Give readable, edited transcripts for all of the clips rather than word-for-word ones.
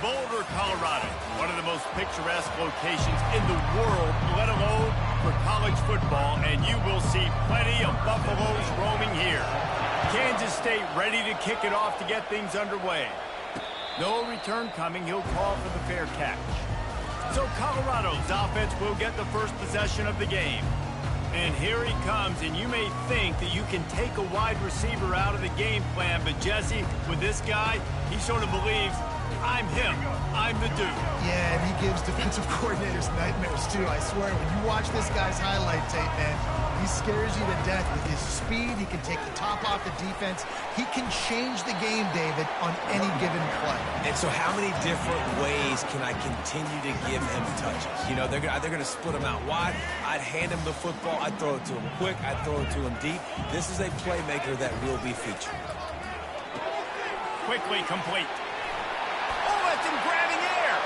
Boulder, Colorado, one of the most picturesque locations in the world, let alone for college football, and you will see plenty of Buffaloes roaming here. Kansas State ready to kick it off to get things underway. No return coming. He'll call for the fair catch. So Colorado's offense will get the first possession of the game. And here he comes, and you may think that you can take a wide receiver out of the game plan, but Jesse, with this guy, he sort of believes, I'm him, I'm the dude. Yeah, and he gives defensive coordinators nightmares, too. I swear, when you watch this guy's highlight tape, man, he scares you to death with his speed. He can take the top off the defense. He can change the game, David, on any given play. And so how many different ways can I continue to give him touches? You know, they're going to split him out wide. I'd hand him the football. I'd throw it to him quick. I'd throw it to him deep. This is a playmaker that will be featured. Quickly complete. Oh, that's him grabbing air.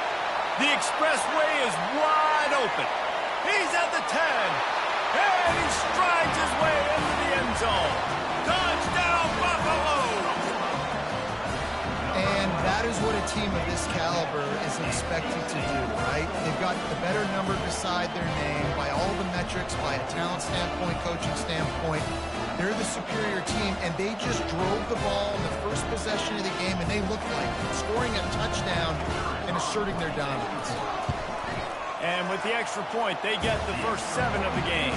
The expressway is wide open. He's at the 10. And he strides his way into the end zone. Touchdown, Buffalo! And that is what a team of this caliber is expected to do, right? They've got the better number beside their name by all the metrics, by a talent standpoint, coaching standpoint. They're the superior team, and they just drove the ball in the first possession of the game, and they looked like scoring a touchdown and asserting their dominance. And with the extra point, they get the first 7 of the game.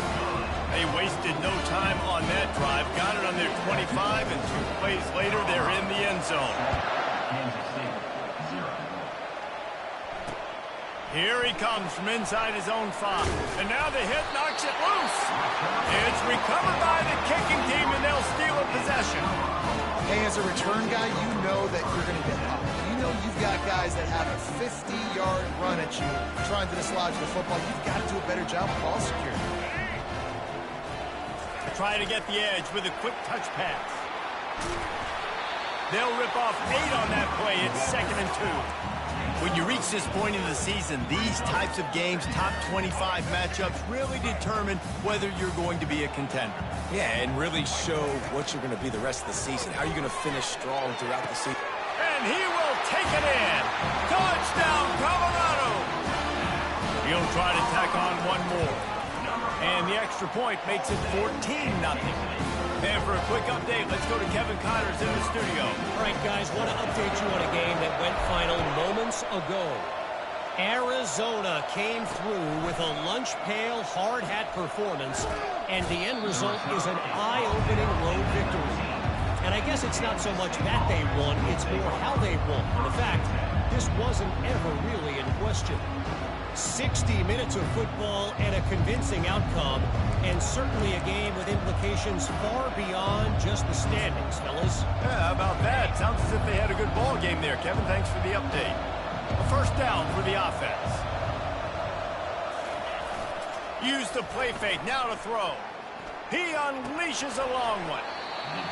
They wasted no time on that drive. Got it on their 25, and 2 plays later, they're in the end zone. Here he comes from inside his own 5. And now the hit knocks it loose. It's recovered by the kicking team, and they'll steal a possession. Hey, as a return guy, you know that you're going to get hot. You know you've got guys that have a 50-yard run at you trying to dislodge the football. You've got to do a better job of ball security. Try to get the edge with a quick touch pass. They'll rip off 8 on that play. It's 2nd and 2. When you reach this point in the season, these types of games, top 25 matchups, really determine whether you're going to be a contender. Yeah, and really show what you're going to be the rest of the season. How are you going to finish strong throughout the season? And he will take it in. Touchdown, Colorado! He'll try to tack on one more. And the extra point makes it 14-0. And for a quick update, let's go to Kevin Connors in the studio. All right, guys, want to update you on a game that went final moments ago. Arizona came through with a lunch pail hard hat performance, and the end result is an eye-opening road victory. And I guess it's not so much that they won, it's more how they won. In fact, this wasn't ever really in question. 60 minutes of football and a convincing outcome, and certainly a game with implications far beyond just the standings, fellas. Yeah, how about that? Sounds as if they had a good ball game there, Kevin. Thanks for the update. A first down for the offense. Use the play fake, now to throw. He unleashes a long one.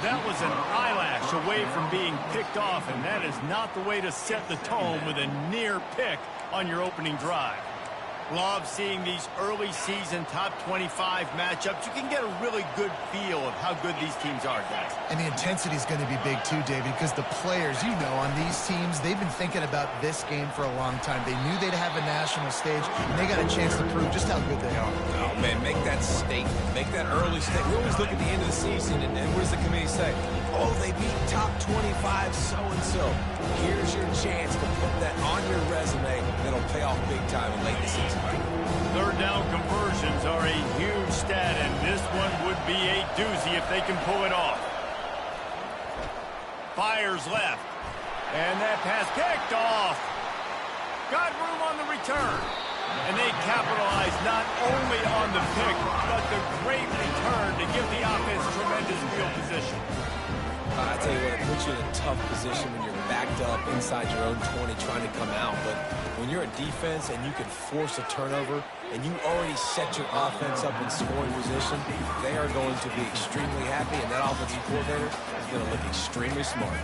That was an eyelash away from being picked off, and that is not the way to set the tone with a near pick on your opening drive. Love seeing these early season top 25 matchups. You can get a really good feel of how good these teams are, guys. And the intensity is going to be big too, David, because the players, you know, on these teams, they've been thinking about this game for a long time. They knew they'd have a national stage, and they got a chance to prove just how good they are. Oh, man, make that statement. Make that early statement. We always look at the end of the season, and what does the committee say? Oh, they beat top 25 so-and-so. Here's your chance to put that on your resume that'll pay off big time in late in the season. Third down conversions are a huge stat, and this one would be a doozy if they can pull it off. Fires left. And that pass kicked off. Got room on the return. And they capitalize not only on the pick, but the great return to give the offense tremendous field position. I tell you what, it puts you in a tough position when you're backed up inside your own 20 trying to come out. But when you're a defense and you can force a turnover and you already set your offense up in scoring position, they are going to be extremely happy, and that offensive coordinator is going to look extremely smart.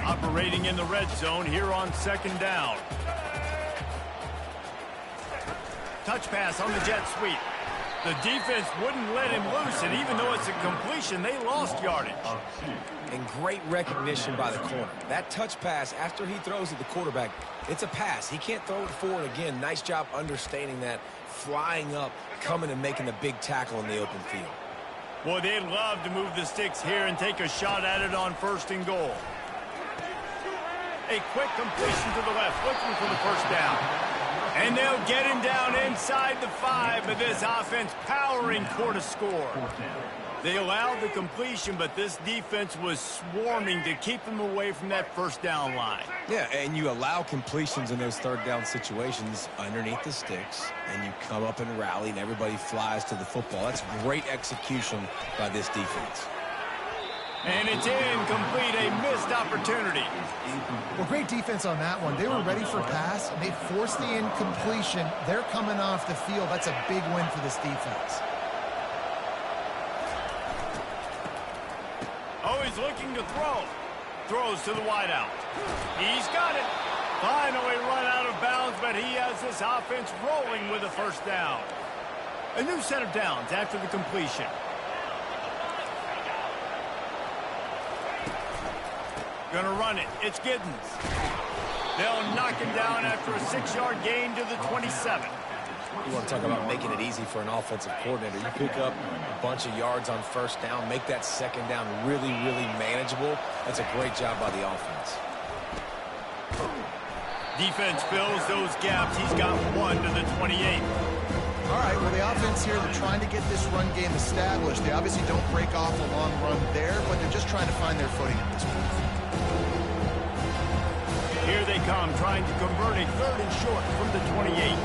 Operating in the red zone here on second down. Touch pass on the jet sweep. The defense wouldn't let him loose, and even though it's a completion, they lost yardage. And great recognition by the corner. That touch pass, after he throws at the quarterback, it's a pass. He can't throw it forward again. Nice job understanding that, flying up, coming and making the big tackle in the open field. Well, they'd love to move the sticks here and take a shot at it on 1st and goal. A quick completion to the left, looking for the first down. And they'll get him down inside the 5, but this offense powering for to score. They allowed the completion, but this defense was swarming to keep them away from that first down line. Yeah, and you allow completions in those 3rd down situations underneath the sticks, and you come up and rally, and everybody flies to the football. That's great execution by this defense. And it's incomplete, a missed opportunity. Well, great defense on that one. They were ready for pass, and they forced the incompletion. They're coming off the field. That's a big win for this defense. Oh, he's looking to throw. Throws to the wideout. He's got it. Finally run out of bounds, but he has this offense rolling with a first down. A new set of downs after the completion. Gonna run it. It's Giddens. They'll knock him down after a 6-yard gain to the 27. You want to talk about making it easy for an offensive coordinator. You pick up a bunch of yards on 1st down, make that 2nd down really, really manageable. That's a great job by the offense. Defense fills those gaps. He's got 1 to the 28. All right, well, the offense here, they're trying to get this run game established. They obviously don't break off a long run there, but they're just trying to find their footing at this point. Here they come, trying to convert a 3rd and short from the 28.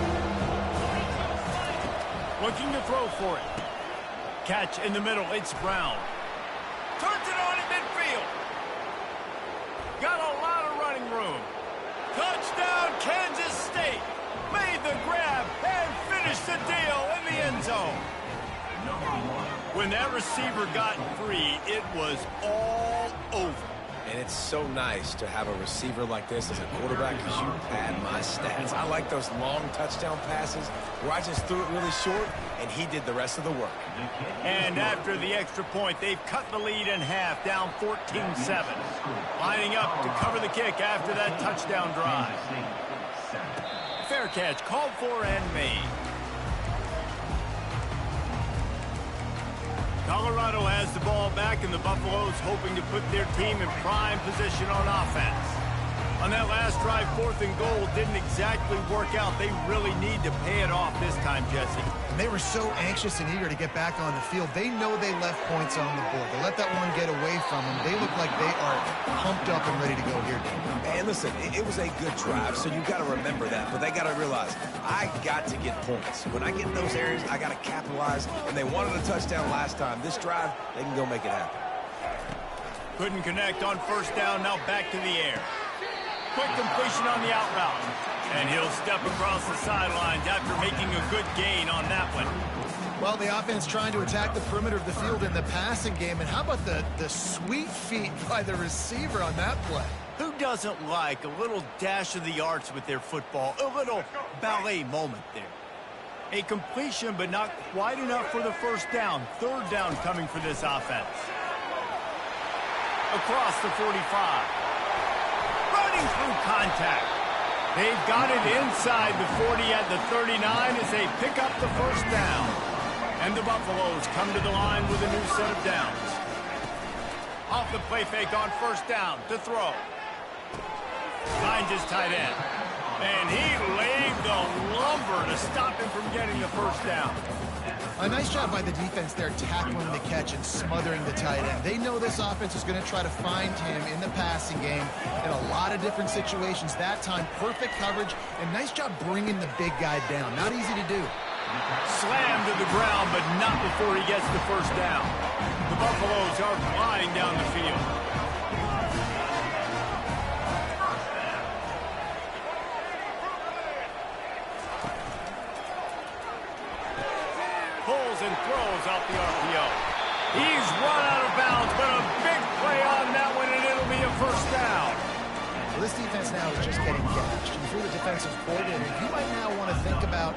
Looking to throw for it. Catch in the middle, it's Brown. Turns it on in midfield. Got a lot of running room. Touchdown, Kansas State. Made the grab and finished the deal in the end zone. When that receiver got free, it was all over. And it's so nice to have a receiver like this as a quarterback because you pad my stats. I like those long touchdown passes where I just threw it really short and he did the rest of the work. And after the extra point, they've cut the lead in half, down 14-7. Lining up to cover the kick after that touchdown drive. Fair catch, called for and made. Colorado has the ball back, and the Buffaloes hoping to put their team in prime position on offense. On that last drive, 4th and goal didn't exactly work out. They really need to pay it off this time, Jesse. And they were so anxious and eager to get back on the field. They know they left points on the board. They let that one get away from them. They look like they are pumped up and ready to go here, Dave. And listen, it was a good drive, so you got to remember that. But they got to realize, I got to get points. When I get in those areas, I got to capitalize. And they wanted a touchdown last time. This drive, they can go make it happen. Couldn't connect on 1st down. Now back to the air. Quick completion on the out route. And he'll step across the sidelines after making a good gain on that one. Well, the offense trying to attack the perimeter of the field in the passing game. And how about the sweet feet by the receiver on that play? Who doesn't like a little dash of the arts with their football? A little ballet moment there. A completion, but not quite enough for the first down. 3rd down coming for this offense. Across the 45. Running through contact. They've got it inside the 40 at the 39 as they pick up the first down. And the Buffaloes come to the line with a new set of downs. Off the play fake on 1st down to throw. Finds his tight end. And he laid the lumber to stop him from getting the first down. A nice job by the defense there, tackling the catch and smothering the tight end. They know this offense is going to try to find him in the passing game in a lot of different situations. That time, perfect coverage, and nice job bringing the big guy down. Not easy to do. Slammed to the ground, but not before he gets the first down. The Buffaloes are flying down the field. Pulls and throws out the RPO. He's run out of bounds, but a big play on that one, and it'll be a first down. this defense now is just getting gashed. And if you're the defensive coordinator, you might now want to think about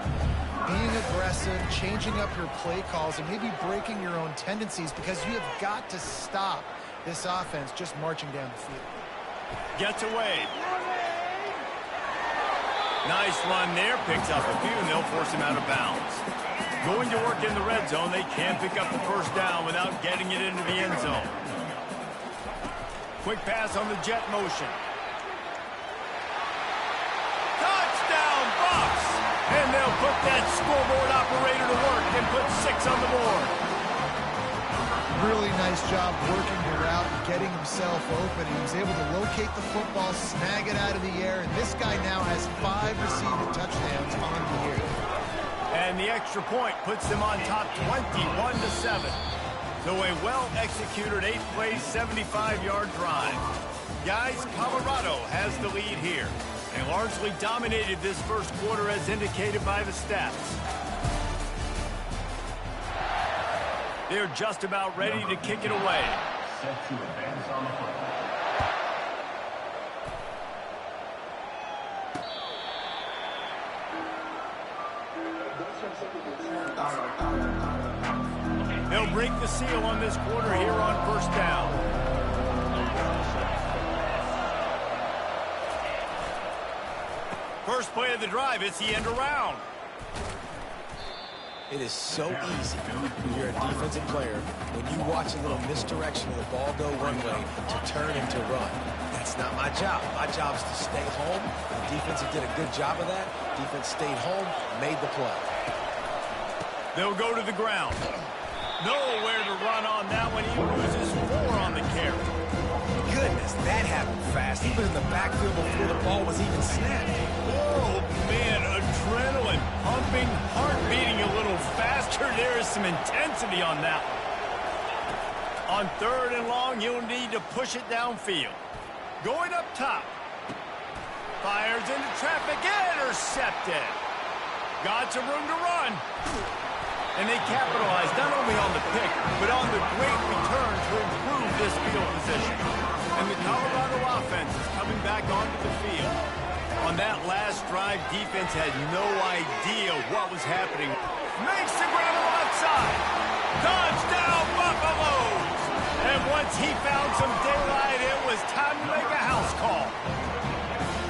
being aggressive, changing up your play calls, and maybe breaking your own tendencies, because you have got to stop this offense just marching down the field. Gets away. Nice run there. Picks up a few, and they'll force him out of bounds. Going to work in the red zone. They can't pick up the first down without getting it into the end zone. Quick pass on the jet motion. Touchdown, Bucks! And they'll put that scoreboard operator to work and put 6 on the board. Really nice job working the route and getting himself open. He was able to locate the football, snag it out of the air, and this guy now has 5 receiving touchdowns on the year. And the extra point puts them on top 21-7. So a well-executed 8-play, 75-yard drive. Guys, Colorado has the lead here and largely dominated this first quarter as indicated by the stats. They're just about ready to kick it away. Set to advance on the play. They'll break the seal on this quarter here on first down. First play of the drive, it's the end around. It is so easy when you're a defensive player, when you watch a little misdirection of the ball go one way, to turn and to run. That's not my job. My job is to stay home. The defense did a good job of that. Defense stayed home, made the play. They'll go to the ground. Nowhere to run on that one. He loses 4 on the carry. Goodness, that happened fast. He was in the backfield before the ball was even snapped. Oh, man, adrenaline pumping, heart beating a little faster. There is some intensity on that one. On 3rd and long, you'll need to push it downfield. Going up top. Fires into traffic, intercepted. Got some room to run. And they capitalized not only on the pick, but on the great return to improve this field position. And the Colorado offense is coming back onto the field. On that last drive, defense had no idea what was happening. Makes the grab left side. Touchdown, Buffaloes! And once he found some daylight, it was time to make a house call.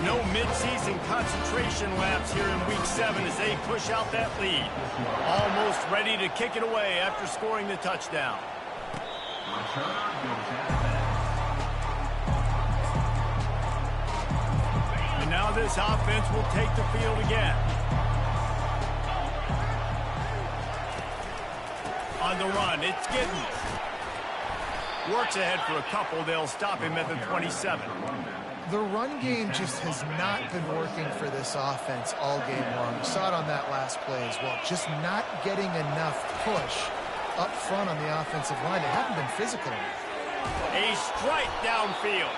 No midseason concentration laps here in Week 7 as they push out that lead. Almost ready to kick it away after scoring the touchdown. And now this offense will take the field again. On the run, it's Giddens. Works ahead for a couple. They'll stop him at the 27. The run game just has not been working for this offense all game long. You saw it on that last play as well. Just not getting enough push up front on the offensive line. They haven't been physical enough. A strike downfield.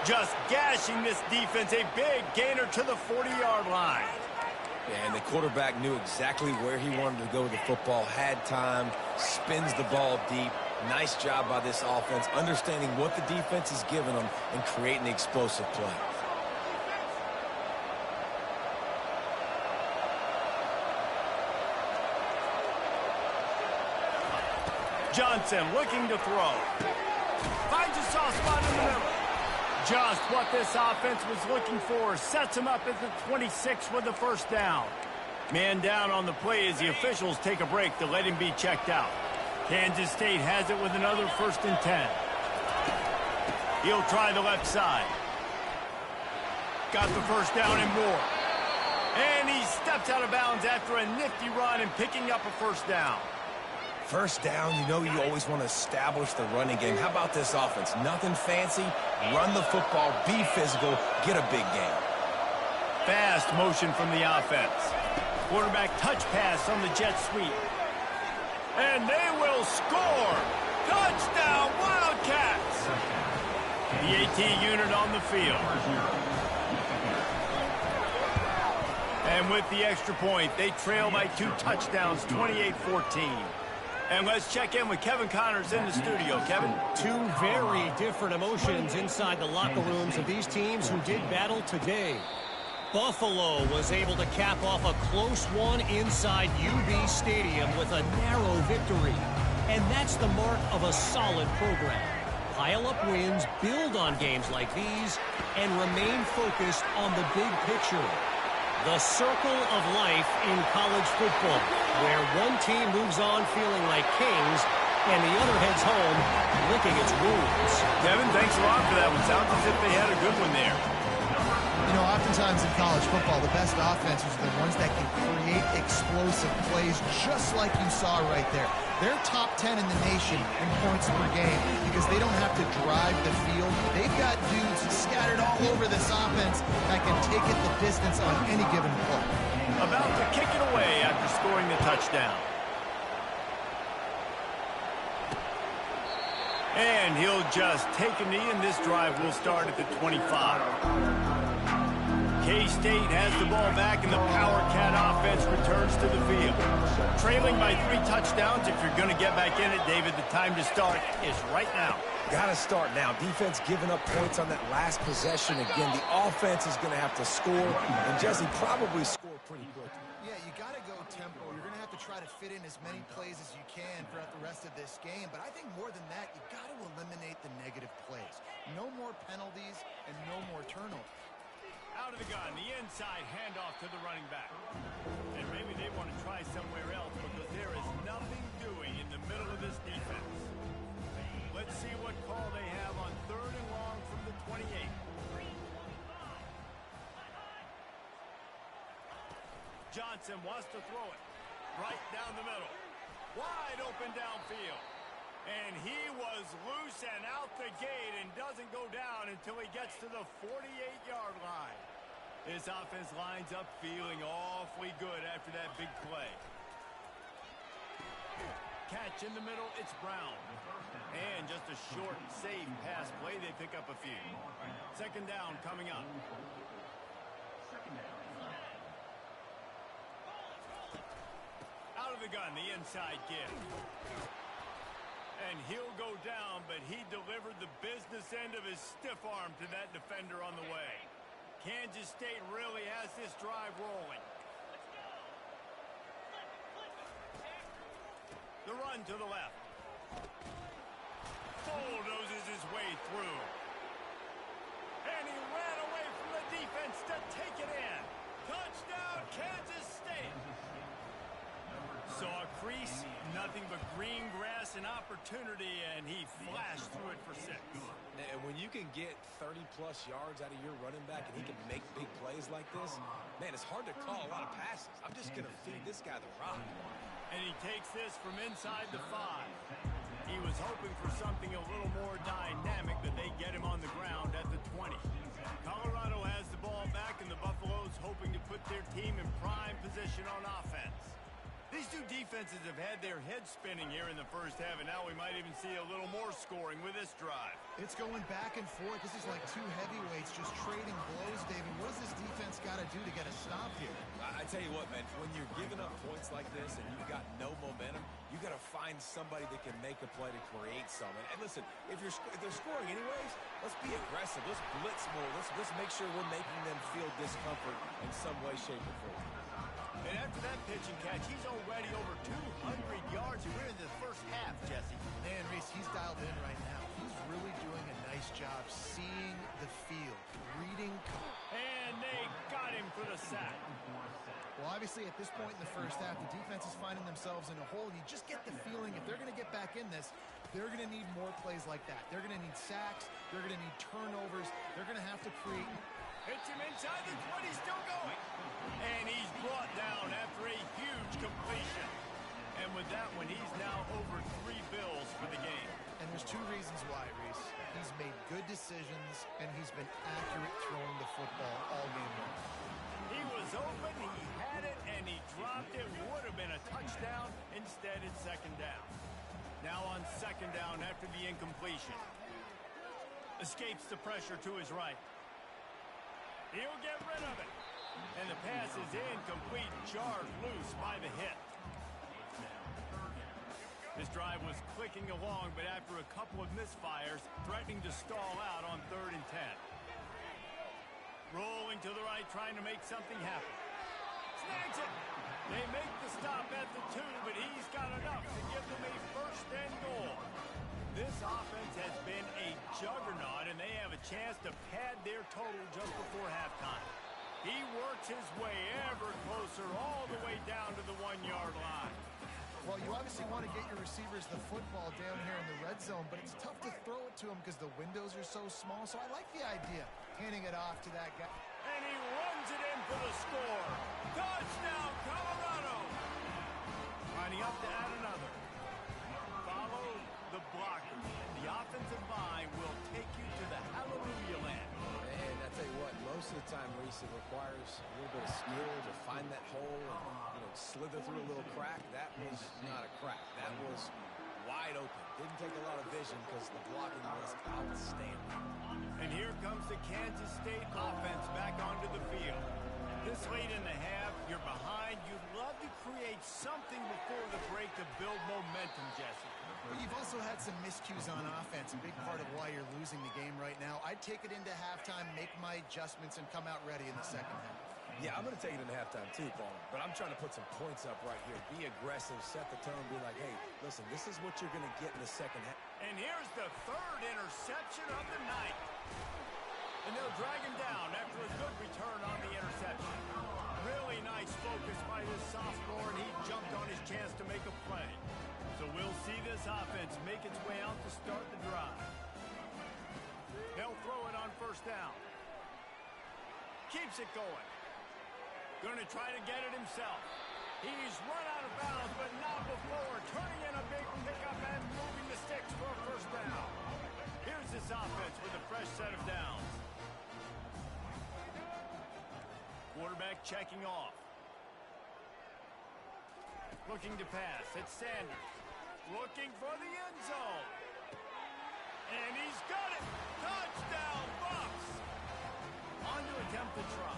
Just gashing this defense. A big gainer to the 40-yard line. Yeah, and the quarterback knew exactly where he wanted to go with the football, had time, spins the ball deep. Nice job by this offense, understanding what the defense is giving them and creating the explosive play. Johnson looking to throw. Finds a soft spot in the middle. Just what this offense was looking for. Sets him up at the 26 with the first down. Man down on the play as the officials take a break to let him be checked out. Kansas State has it with another 1st and 10. He'll try the left side. Got the first down and more. And he steps out of bounds after a nifty run and picking up a first down. First down, you know you always want to establish the running game. How about this offense? Nothing fancy. Run the football, be physical, get a big gain. Fast motion from the offense. Quarterback touch pass on the jet sweep. And they will score! Touchdown, Wildcats! The AT unit on the field. And with the extra point, they trail by 2 touchdowns, 28-14. And let's check in with Kevin Connors in the studio. Kevin? Two very different emotions inside the locker rooms of these teams who did battle today. Buffalo was able to cap off a close one inside UB Stadium with a narrow victory. And that's the mark of a solid program. Pile up wins, build on games like these, and remain focused on the big picture. The circle of life in college football, where one team moves on feeling like kings, and the other heads home licking its wounds. Kevin, thanks a lot for that one. Sounds as if they had a good one there. You know, oftentimes in college football, the best offenses are the ones that can create explosive plays, just like you saw right there. They're top 10 in the nation in points per game because they don't have to drive the field. They've got dudes scattered all over this offense that can take it the distance on any given play. About to kick it away after scoring the touchdown. And he'll just take a knee, and this drive will start at the 25. K-State has the ball back, and the Power Cat offense returns to the field. Trailing by 3 touchdowns. If you're going to get back in it, David, the time to start is right now. Got to start now. Defense giving up points on that last possession. Again, the offense is going to have to score, and Jesse probably score pretty quick. Yeah, you got to go tempo. You're going to have to try to fit in as many plays as you can throughout the rest of this game. But I think more than that, you got to eliminate the negative plays. No more penalties and no more turnovers. Out of the gun, the inside handoff to the running back. And maybe they want to try somewhere else because there is nothing doing in the middle of this defense. Let's see what call they have on 3rd and long from the 28. Johnson wants to throw it right down the middle. Wide open downfield. And he was loose and out the gate and doesn't go down until he gets to the 48-yard line. This offense lines up feeling awfully good after that big play. Catch in the middle, it's Brown. And just a short, safe pass play, they pick up a few. 2nd down coming up. Out of the gun, the inside give. And he'll go down, but he delivered the business end of his stiff arm to that defender on the way. Kansas State really has this drive rolling. The run to the left. Bulldozes his way through. And he ran away from the defense to take it in. Touchdown, Kansas State. Saw a crease, nothing but green grass and opportunity, and he flashed through it for 6. And when you can get 30-plus yards out of your running back and he can make big plays like this, man, it's hard to call a lot of passes. I'm just going to feed this guy the rock. And he takes this from inside the 5. He was hoping for something a little more dynamic, but they get him on the ground at the 20. Colorado has the ball back, and the Buffaloes hoping to put their team in prime position on offense. These two defenses have had their heads spinning here in the first half, and now we might even see a little more scoring with this drive. It's going back and forth. This is like two heavyweights just trading blows, David. What does this defense got to do to get a stop here? I tell you what, man, when you're giving up points like this and you've got no momentum, you got to find somebody that can make a play to create something. And listen, if they're scoring anyways, let's be aggressive. Let's blitz more. Let's make sure we're making them feel discomfort in some way, shape, or form. And after that pitch and catch, he's already over 200 yards. We're in the first half, Jesse. Man, Reese, he's dialed in right now. He's really doing a nice job seeing the field, reading. And they got him for the sack. Well, obviously, at this point in the first half, the defense is finding themselves in a hole. You just get the feeling if they're going to get back in this, they're going to need more plays like that. They're going to need sacks. They're going to need turnovers. They're going to have to create. Hits him inside the 20, still going. And he's brought down after a huge completion. And with that one, he's now over 3 bills for the game. And there's 2 reasons why, Reese. He's made good decisions, and he's been accurate throwing the football all game long. He was open, he had it, and he dropped it. Would have been a touchdown. Instead, it's 2nd down. Now on 2nd down after the incompletion. Escapes the pressure to his right. He'll get rid of it. And the pass is incomplete, jarred loose by the hit. This drive was clicking along, but after a couple of misfires, threatening to stall out on 3rd and 10. Rolling to the right, trying to make something happen. Snags it. They make the stop at the 2, but he's got enough to give them a 1st and goal. This offense has been a juggernaut, and they have a chance to pad their total just before halftime. He works his way ever closer all the way down to the 1-yard line. Well, you obviously want to get your receivers the football down here in the red zone, but it's tough to throw it to them because the windows are so small. So I like the idea, handing it off to that guy. And he runs it in for the score. Touchdown, Colorado. Lining up to add another. Follow the blockers. The offensive line will take you to the hallelujah land. And I tell you what, most of the time, Reese, it requires a little bit of skill to find that hole and slither through a little crack. That was not a crack. That was wide open. Didn't take a lot of vision because the blocking was outstanding. And here comes the Kansas State offense back onto the field. This late in the half, you're behind. You'd love to create something before the break to build momentum, Jesse. But you've also had some miscues on offense, a big part of why you're losing the game right now. I'd take it into halftime, make my adjustments, and come out ready in the second half. Yeah, I'm going to take it into halftime too, Paul. But I'm trying to put some points up right here. Be aggressive, set the tone, be like, hey, listen, this is what you're going to get in the second half. And here's the 3rd interception of the night. And they'll drag him down after a good return on the interception. Really nice focus by this sophomore, and he jumped on his chance to make a play. So we'll see this offense make its way out to start the drive. They'll throw it on 1st down. Keeps it going. Going to try to get it himself. He's run out of bounds, but not before. Turning in a big pickup and moving the sticks for a 1st down. Here's this offense with a fresh set of downs. Quarterback checking off. Looking to pass. It's Sanders. Looking for the end zone. And he's got it. Touchdown, Bucks. On to attempt the try.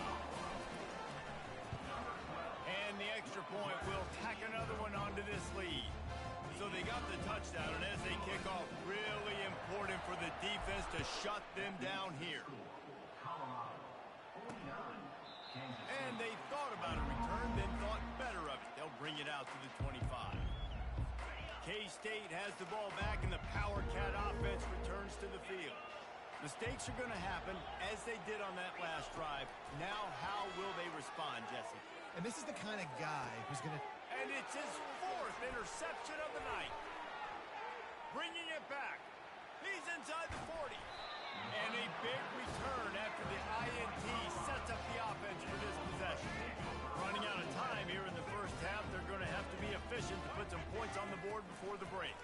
And the extra point will tack another one onto this lead. So they got the touchdown, and as they kick off, really important for the defense to shut them down here. And they thought about a return, then thought better of it. They'll bring it out to the 25. K-State has the ball back, and the Power Cat offense returns to the field. Mistakes are going to happen, as they did on that last drive. Now, how will they respond, Jesse? And this is the kind of guy who's going to... And it's his 4th interception of the night. Bringing it back. He's inside the 40. And a big return after the INT sets up the offense for this possession. Running out of time here in the 1st half. They're going to have to be efficient to put some points on the board before the break.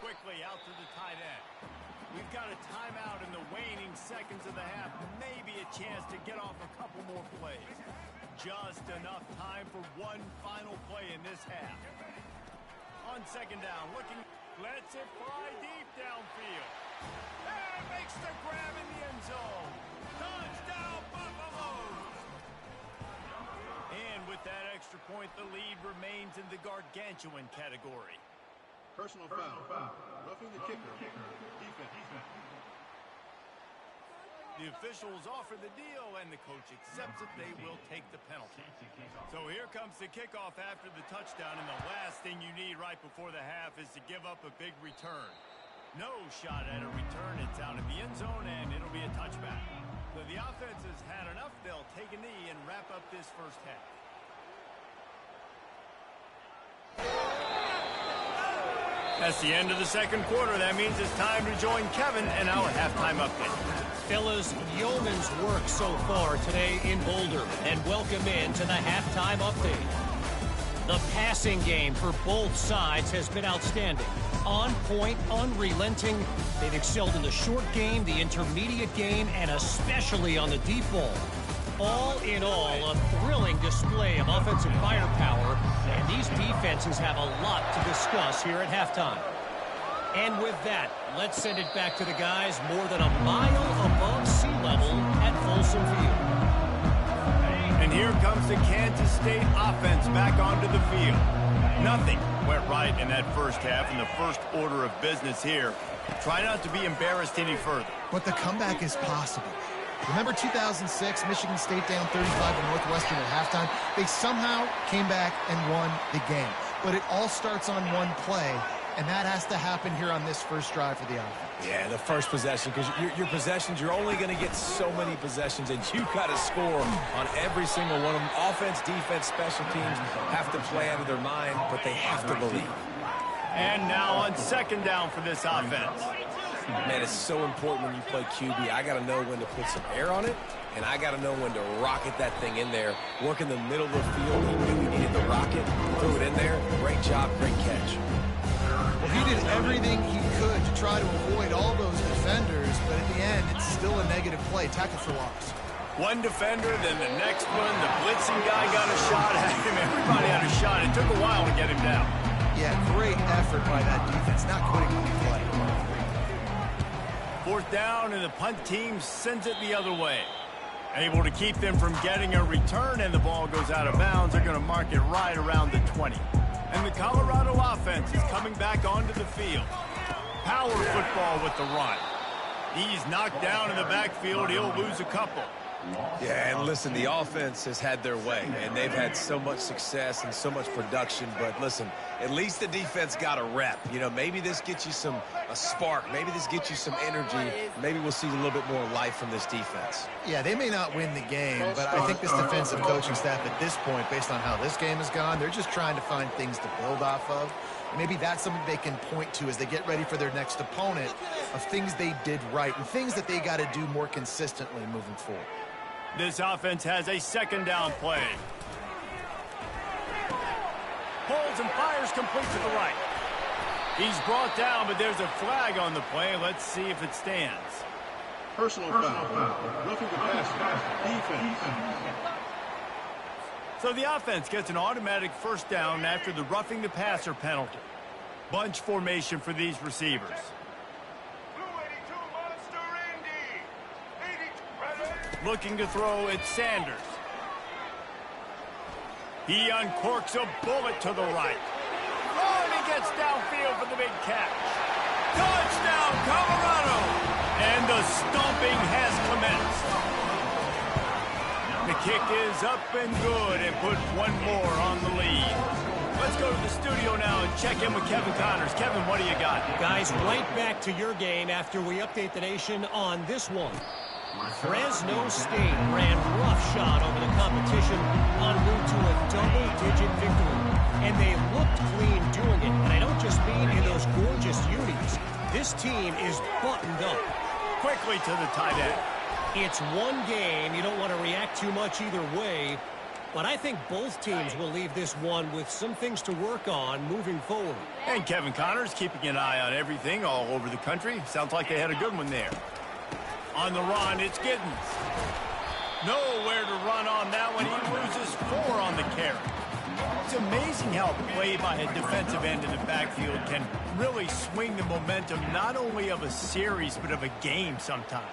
Quickly out to the tight end. We've got a timeout in the waning seconds of the half. Maybe a chance to get off a couple more plays. Just enough time for one final play in this half. On 2nd down, looking, lets it fly deep downfield. And makes the grab in the end zone. Touchdown, Buffaloes! And with that extra point, the lead remains in the gargantuan category. Personal foul. Roughing the kicker. Defense. The officials offer the deal, and the coach accepts it. They will take the penalty. So here comes the kickoff after the touchdown, and the last thing you need right before the half is to give up a big return. No shot at a return. It's out of the end zone, and it'll be a touchback. So the offense has had enough. They'll take a knee and wrap up this 1st half. That's the end of the 2nd quarter. That means it's time to join Kevin and our halftime update. Fellas, yeoman's work so far today in Boulder, and welcome in to the halftime update. The passing game for both sides has been outstanding. On point, unrelenting. They've excelled in the short game, the intermediate game, and especially on the deep ball. All in all, a thrilling display of offensive firepower, and these defenses have a lot to discuss here at halftime. And with that, let's send it back to the guys more than a mile above sea level at Folsom Field. And here comes the Kansas State offense back onto the field. Nothing went right in that first half, and the first order of business here. Try not to be embarrassed any further. But the comeback is possible. Remember 2006, Michigan State down 35 to Northwestern at halftime? They somehow came back and won the game. But it all starts on one play, and that has to happen here on this first drive for the offense. Yeah, the first possession, because your possessions, you're only going to get so many possessions, and you got to score on every single one of them. Offense, defense, special teams have to play out of their mind, but they have to believe. And now on second down for this offense. Man, it's so important when you play QB. I got to know when to put some air on it, and I got to know when to rocket that thing in there. Work in the middle of the field. He knew he needed the rocket. Threw it in there. Great job, great catch. Well, he did everything he could to try to avoid all those defenders, but at the end, it's still a negative play. Tackle for loss. One defender, then the next one. The blitzing guy got a shot at him. Everybody had a shot. It took a while to get him down. Yeah, great effort by that defense, not quitting on the play. Fourth down, and the punt team sends it the other way. Able to keep them from getting a return, and the ball goes out of bounds. They're going to mark it right around the 20. And the Colorado offense is coming back onto the field. Power football with the run. He's knocked down in the backfield. He'll lose a couple. Yeah, and listen, the offense has had their way, and they've had so much success and so much production. But listen, at least the defense got a rep. You know, maybe this gets you a spark. Maybe this gets you some energy. Maybe we'll see a little bit more life from this defense. Yeah, they may not win the game, but I think this defensive coaching staff at this point, based on how this game has gone, they're just trying to find things to build off of. Maybe that's something they can point to as they get ready for their next opponent of things they did right and things that they got to do more consistently moving forward. This offense has a second down play. Pulls and fires complete to the right. He's brought down, but there's a flag on the play. Let's see if it stands. Personal foul. Roughing the passer. Defense. So the offense gets an automatic first down after the roughing the passer penalty. Bunch formation for these receivers. Looking to throw, it's Sanders. He uncorks a bullet to the right. Oh, and he gets downfield for the big catch. Touchdown, Colorado! And the stomping has commenced. The kick is up and good and puts one more on the lead. Let's go to the studio now and check in with Kevin Connors. Kevin, what do you got? Guys, right back to your game after we update the nation on this one. Fresno State ran roughshod over the competition en route to a double-digit victory. And they looked clean doing it. And I don't just mean in those gorgeous unis. This team is buttoned up. Quickly to the tight end. It's one game. You don't want to react too much either way. But I think both teams will leave this one with some things to work on moving forward. And Kevin Connors keeping an eye on everything all over the country. Sounds like they had a good one there. On the run, it's Giddens. Nowhere to run on that one. He loses 4 on the carry. It's amazing how play by a defensive end in the backfield can really swing the momentum not only of a series but of a game sometimes.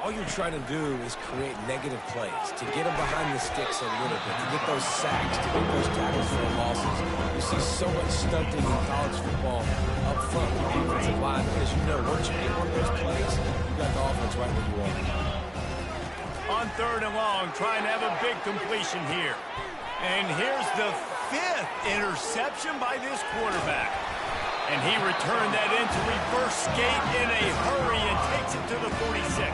All you're trying to do is create negative plays, to get them behind the sticks a little bit, to get those sacks, to get those tackles for losses. You see so much stunting in college football up front with the defensive line because you know once you get one of those plays, you got the offense right where you want it. On third and long, trying to have a big completion here. And here's the 5th interception by this quarterback. And he returned that into reverse skate in a hurry and takes it to the 46.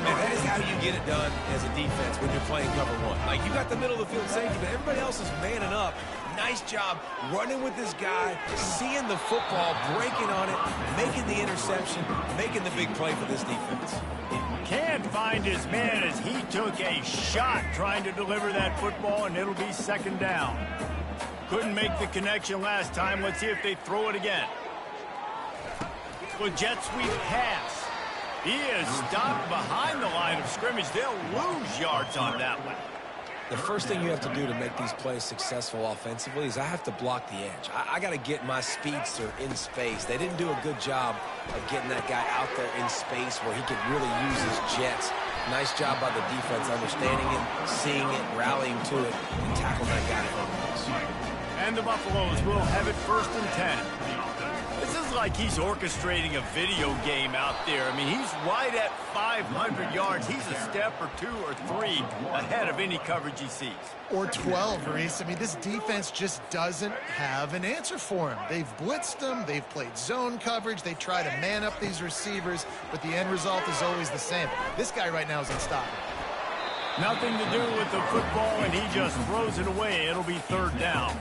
Man, that is how you get it done as a defense when you're playing cover one. Like, you got the middle of the field safety, but everybody else is manning up. Nice job running with this guy, seeing the football, breaking on it, making the interception, making the big play for this defense. Can't find his man as he took a shot trying to deliver that football, and it'll be second down. Couldn't make the connection last time. Let's see if they throw it again. Well, jet sweep pass. He is stopped behind the line of scrimmage. They'll lose yards on that one. The first thing you have to do to make these plays successful offensively is I have to block the edge. I got to get my speedster in space. They didn't do a good job of getting that guy out there in space where he could really use his jets. Nice job by the defense understanding it, seeing it, rallying to it, and tackling that guy from the place. And And the Buffaloes will have it 1st and 10. This is like he's orchestrating a video game out there. I mean, he's right at 500 yards. He's a step or 2 or 3 ahead of any coverage he sees. Or 12, Reese. I mean, this defense just doesn't have an answer for him. They've blitzed him. They've played zone coverage. They try to man up these receivers, but the end result is always the same. This guy right now is unstoppable. Nothing to do with the football, and he just throws it away. It'll be 3rd down.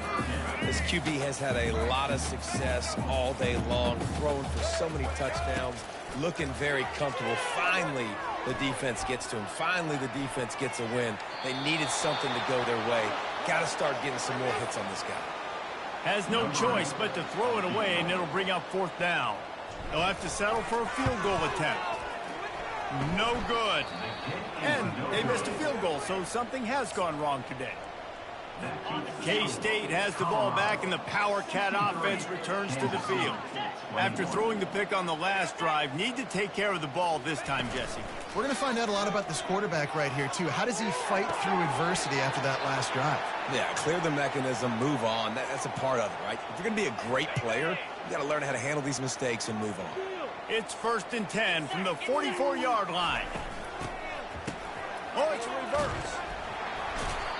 This QB has had a lot of success all day long, throwing for so many touchdowns, looking very comfortable. Finally, the defense gets to him. Finally, the defense gets a win. They needed something to go their way. Got to start getting some more hits on this guy. Has no choice but to throw it away, and it'll bring up 4th down. They'll have to settle for a field goal attempt. No good. And they missed a field goal, so something has gone wrong today. K-State has the ball back, and the Power Cat offense returns to the field. After throwing the pick on the last drive, need to take care of the ball this time, Jesse. We're going to find out a lot about this quarterback right here, too. How does he fight through adversity after that last drive? Yeah, clear the mechanism, move on. That's a part of it, right? If you're going to be a great player, you got to learn how to handle these mistakes and move on. It's 1st and 10 from the 44-yard line. Oh, it's a reverse.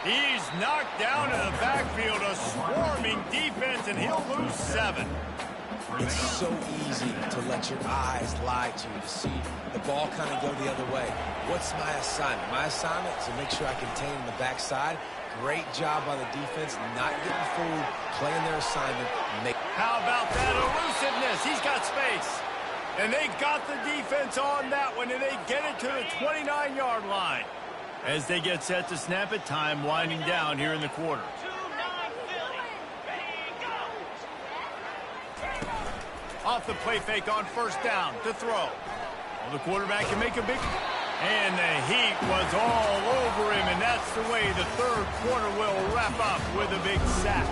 He's knocked down in the backfield, a swarming defense, and he'll lose 7. It's so easy to let your eyes lie to you, to see the ball kind of go the other way. What's my assignment? My assignment is to make sure I contain the backside. Great job by the defense, not getting fooled, playing their assignment. How about that elusiveness? He's got space. And they got the defense on that one, and they get it to the 29-yard line. As they get set to snap it, time winding down here in the quarter. Off the play fake on 1st down to throw. Well, the quarterback can make a big... And the heat was all over him, and that's the way the 3rd quarter will wrap up with a big sack.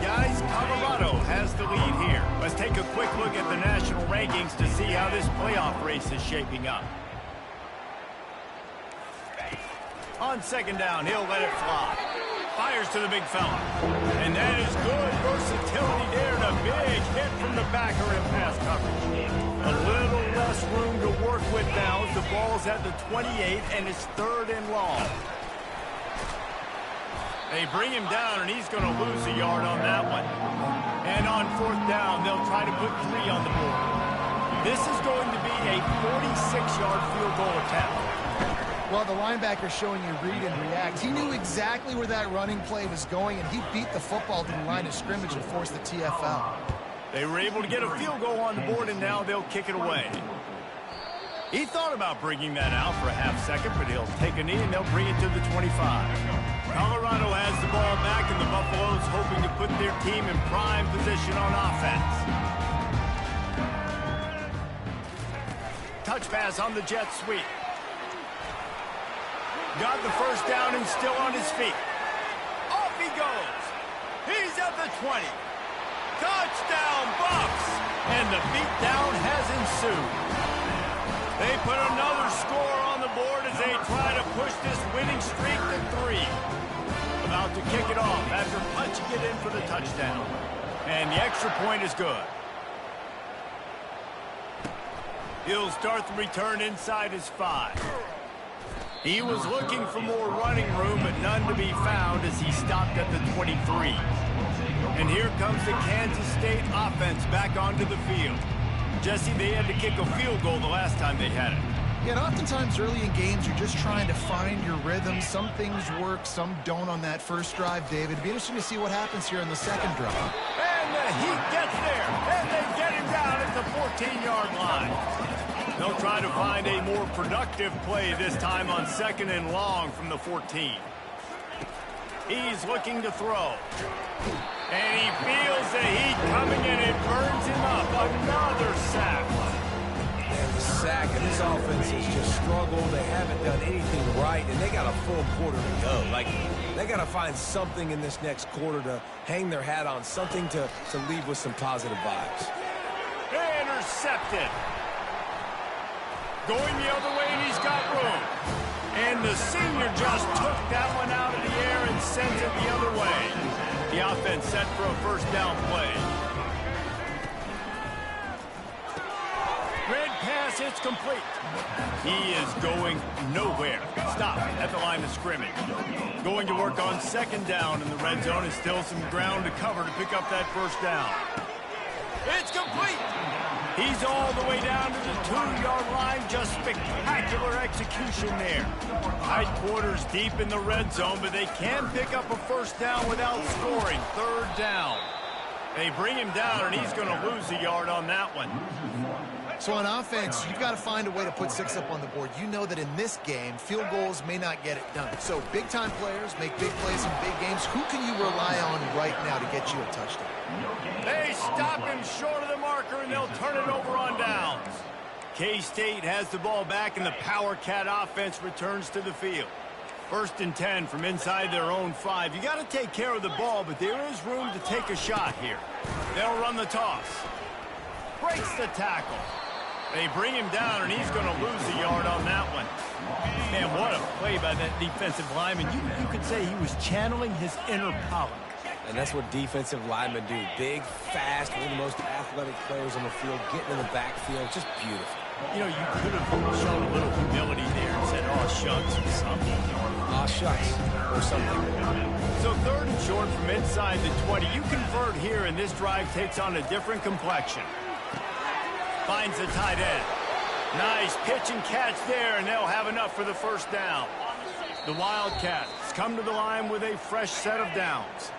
Guys, Colorado has the lead here. Let's take a quick look at the national rankings to see how this playoff race is shaping up. On 2nd down, he'll let it fly. Fires to the big fella. And that is good versatility there, and a big hit from the backer in pass coverage. A little less room to work with now as the ball's at the 28, and it's 3rd and long. They bring him down, and he's going to lose a yard on that one. And on 4th down, they'll try to put 3 on the board. This is going to be a 46-yard field goal attempt. Well, the linebacker showing you read and react. He knew exactly where that running play was going, and he beat the football to the line of scrimmage and forced the TFL. They were able to get a field goal on the board, and now they'll kick it away. He thought about bringing that out for a half second, but he'll take a knee, and they'll bring it to the 25. Colorado has the ball back, and the Buffaloes hoping to put their team in prime position on offense. Touch pass on the jet sweep. Got the 1st down and still on his feet. Off he goes. He's at the 20. Touchdown, Buffs! And the beatdown has ensued. They put another score on the board as they try to push this winning streak to 3. About to kick it off after punching it in for the touchdown. And the extra point is good. He'll start the return inside his 5. He was looking for more running room, but none to be found as he stopped at the 23. And here comes the Kansas State offense back onto the field. Jesse, they had to kick a field goal the last time they had it. Yeah, and oftentimes early in games, you're just trying to find your rhythm. Some things work, some don't on that first drive, David. It'd be interesting to see what happens here in the 2nd drive. And the Heat gets there, and they get him down at the 14-yard line. They'll try to find a more productive play this time on 2nd and long from the 14. He's looking to throw. And he feels the heat coming, and it burns him up. Another sack. And the sack, and this offense has just struggled. They haven't done anything right, and they got a full quarter to go. Like, they got to find something in this next quarter to hang their hat on, something to leave with some positive vibes. Intercepted. Going the other way, and he's got room. And the senior just took that one out of the air and sent it the other way. The offense set for a first down play. Red pass, it's complete. He is going nowhere. Stop at the line of scrimmage. Going to work on second down in the red zone, and still some ground to cover to pick up that first down. It's complete. He's all the way down to the 2-yard line. Just spectacular execution there. Tight quarters deep in the red zone, but they can pick up a first down without scoring. Third down. They bring him down, and he's going to lose a yard on that one. So on offense, you've got to find a way to put 6 up on the board. You know that in this game, field goals may not get it done. So big-time players make big plays in big games. Who can you rely on right now to get you a touchdown? They stop him short of the marker, and they'll turn it over on downs. K-State has the ball back, and the Power Cat offense returns to the field. 1st and 10 from inside their own 5. You got to take care of the ball, but there is room to take a shot here. They'll run the toss. Breaks the tackle. They bring him down, and he's going to lose a yard on that one. Man, what a play by that defensive lineman. You could say he was channeling his inner Pollock. And that's what defensive linemen do. Big, fast, one of the most athletic players on the field, getting in the backfield. Just beautiful. You know, you could have shown a little humility there and said, "Aw, shucks," or something. Aw, shucks, or something. So 3rd and short from inside the 20. You convert here, and this drive takes on a different complexion. Finds the tight end. Nice pitch and catch there, and they'll have enough for the first down. The Wildcats come to the line with a fresh set of downs.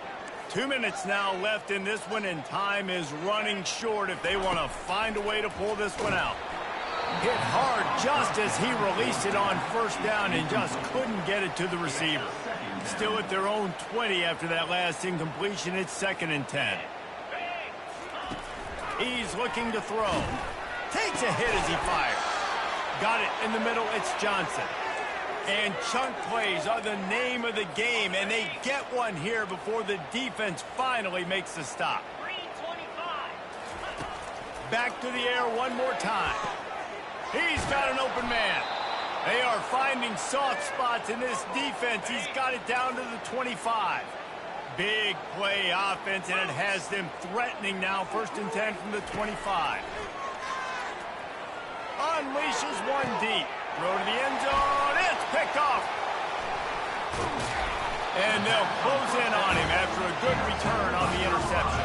2 minutes now left in this one, and time is running short if they want to find a way to pull this one out. Hit hard just as he released it on first down and just couldn't get it to the receiver. Still at their own 20 after that last incompletion. It's 2nd and 10. He's looking to throw. Takes a hit as he fires. Got it in the middle. It's Johnson. And chunk plays are the name of the game, and they get one here before the defense finally makes the stop. Back to the air one more time. He's got an open man. They are finding soft spots in this defense. He's got it down to the 25. Big play offense, and it has them threatening now. 1st and 10 from the 25. Unleashes one deep. Throw to the end zone. It's picked off. And they'll close in on him after a good return on the interception.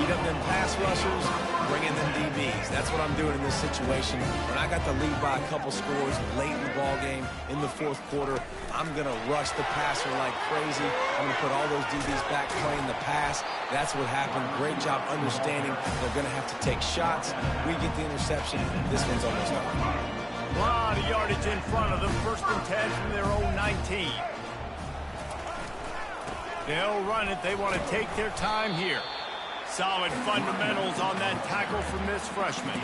Heat up them pass rushers, bring in them DBs. That's what I'm doing in this situation. When I got the lead by a couple scores late in the ball game, in the 4th quarter, I'm going to rush the passer like crazy. I'm going to put all those DBs back playing the pass. That's what happened. Great job understanding they're going to have to take shots. We get the interception. This one's almost over. A lot of yardage in front of them. 1st and 10 from their own 19. They'll run it. They want to take their time here. Solid fundamentals on that tackle from this freshman.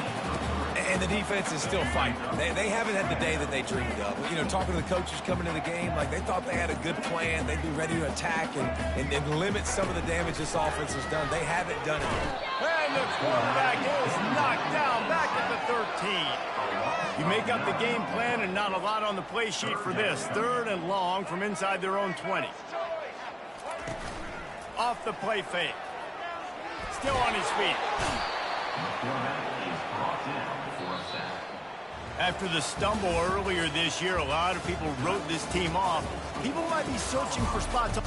And the defense is still fighting. They haven't had the day that they dreamed of. You know, talking to the coaches coming into the game, like they thought they had a good plan. They'd be ready to attack and limit some of the damage this offense has done. They haven't done it. And the quarterback is knocked down back at the 13. You make up the game plan and not a lot on the play sheet for this. 3rd and long from inside their own 20. Off the play fake. Still on his feet. After the stumble earlier this year, a lot of people wrote this team off. People might be searching for spots.